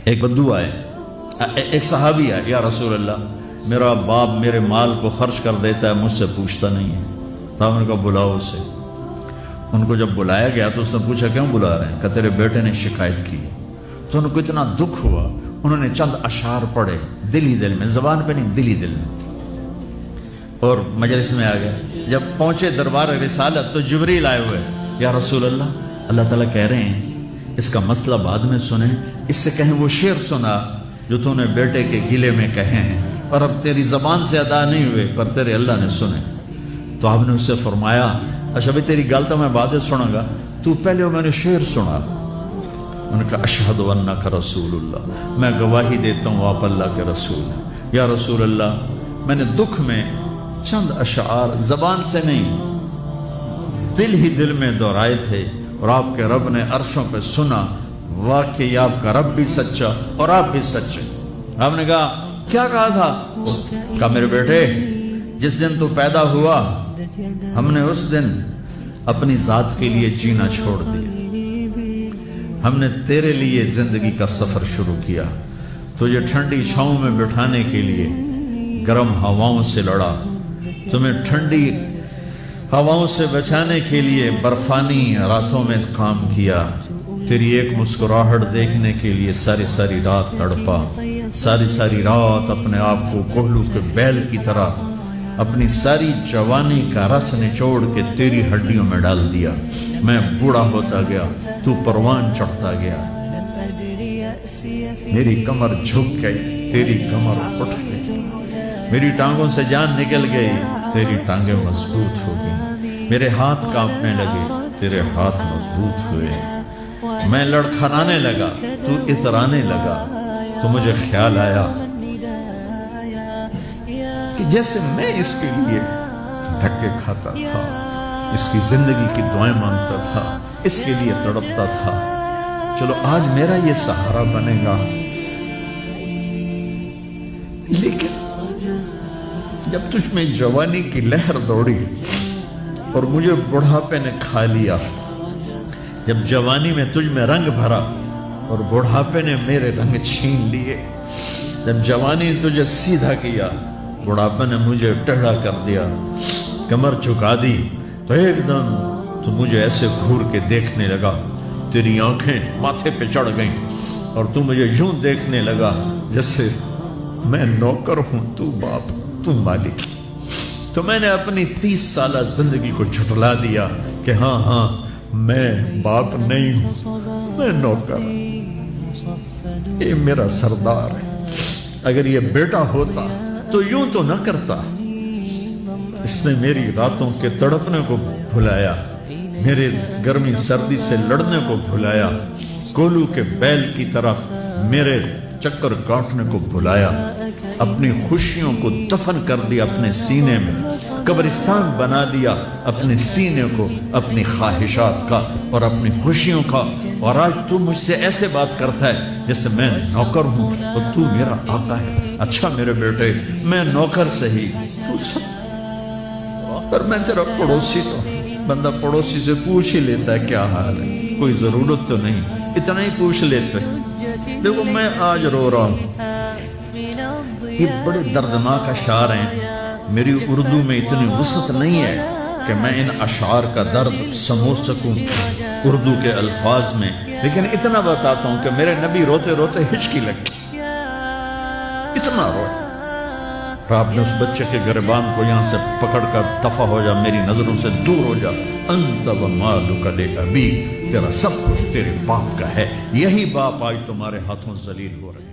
ایک بدو آئے، ایک صحابی آئے، یا رسول اللہ میرا باپ میرے مال کو خرچ کر دیتا ہے، مجھ سے پوچھتا نہیں ہے۔ تو ہم نے کہا بلاؤ اسے۔ ان کو جب بلایا گیا تو اس نے پوچھا کیوں بلا رہے ہیں؟ کہ تیرے بیٹے نے شکایت کی۔ تو ان کو اتنا دکھ ہوا، انہوں نے چند اشعار پڑھے دل ہی دل میں، زبان پہ نہیں، دل ہی دل میں، اور مجلس میں آ گئے۔ جب پہنچے دربار رسالت تو جبریل آئے ہوئے، یا رسول اللہ تعالیٰ کہہ رہے ہیں اس کا مسئلہ بعد میں سنیں، اس سے کہیں وہ شعر سنا جو تو نے بیٹے کے گلے میں کہے ہیں اور اب تیری زبان سے ادا نہیں ہوئے پر تیرے اللہ نے سنے۔ تو آپ نے اس سے فرمایا اچھا بھی تیری گل تو میں بعد سنوں گا، تو پہلے میں نے شعر سنا۔ انہوں نے کہا اشہد انک رسول اللہ، میں گواہی دیتا ہوں آپ اللہ کے رسول ہیں۔ یا رسول اللہ میں نے دکھ میں چند اشعار زبان سے نہیں دل ہی دل میں دہرائے تھے اور آپ کے رب نے عرشوں پہ سنا، واقعی آپ کا رب بھی سچا اور آپ بھی سچے۔ آپ نے کہا کیا کہا تھا؟ کہا میرے بیٹے جس دن تو پیدا ہوا ہم نے اس دن اپنی ذات کے لیے جینا چھوڑ دیا، ہم نے تیرے لیے زندگی کا سفر شروع کیا، تجھے ٹھنڈی چھاؤں میں بٹھانے کے لیے گرم ہواؤں سے لڑا، تمہیں ٹھنڈی ہواؤں سے بچانے کے لیے برفانی راتوں میں کام کیا، تیری ایک مسکراہٹ دیکھنے کے لیے ساری رات تڑپا، ساری رات اپنے آپ کو کوہلو کے بیل کی طرح اپنی ساری جوانی کا رس نچوڑ کے تیری ہڈیوں میں ڈال دیا، میں بوڑھا ہوتا گیا، تو پروان چڑھتا گیا، میری کمر جھک گئی، تیری کمر اٹھ گئی، میری ٹانگوں سے جان نکل گئی، تیری ٹانگیں مضبوط ہو گئی، میرے ہاتھ کانپنے لگے، تیرے ہاتھ مضبوط ہوئے، میں لڑکھڑانے لگا، تو اترانے لگا، تو مجھے خیال آیا کہ جیسے میں اس کے لیے دھکے کھاتا تھا، اس کی زندگی کی دعائیں مانگتا تھا، اس کے لیے تڑپتا تھا، چلو آج میرا یہ سہارا بنے گا۔ لیکن جب تجھ میں جوانی کی لہر دوڑی اور مجھے بڑھاپے نے کھا لیا، جب جوانی میں تجھ میں رنگ بھرا اور بڑھاپے نے میرے رنگ چھین لیے، جب جوانی تجھے سیدھا کیا بڑھاپے نے مجھے ٹیڑھا کر دیا، کمر جھکا دی، تو ایک دم تو مجھے ایسے گھور کے دیکھنے لگا، تیری آنکھیں ماتھے پہ چڑھ گئیں اور تو مجھے یوں دیکھنے لگا جیسے میں نوکر ہوں تو باپ، تو مالک۔ تو میں نے اپنی 30 سالہ زندگی کو جھٹلا دیا کہ ہاں میں باپ نہیں ہوں، میں نوکر، یہ میرا سردار ہے، اگر یہ بیٹا ہوتا تو یوں تو نہ کرتا، اس نے میری راتوں کے تڑپنے کو بھلایا، میرے گرمی سردی سے لڑنے کو بھلایا، کولو کے بیل کی طرف میرے چکر کاٹنے کو بھلایا، اپنی خوشیوں کو دفن کر دیا اپنے سینے میں، قبرستان بنا دیا اپنے سینے کو، اپنی خواہشات کا اور اپنی خوشیوں کا، اور آج تو مجھ سے ایسے بات کرتا ہے جیسے میں نوکر ہوں اور تو میرا آقا ہے۔ اچھا میرے بیٹے میں نوکر سہی، تو سب، پر میں تیرا پڑوسی تو، بندہ پڑوسی سے پوچھ ہی لیتا ہے کیا حال ہے، کوئی ضرورت تو نہیں، اتنا ہی پوچھ لیتے۔ دیکھو میں آج رو رہا ہوں، یہ بڑے دردناک اشعار ہیں، میری اردو میں اتنی وسعت نہیں ہے کہ میں ان اشعار کا درد سمجھ سکوں اردو کے الفاظ میں، لیکن اتنا بتاتا ہوں کہ میرے نبی روتے روتے ہچکی لگ گئی، اتنا روئے۔ آپ نے اس بچے کے گریبان کو یہاں سے پکڑ کر دفع ہو جا، میری نظروں سے دور ہو جا، انت و مالک لابیک، تیرا سب کچھ تیرے باپ کا ہے، یہی باپ آج تمہارے ہاتھوں ذلیل ہو رہا ہے۔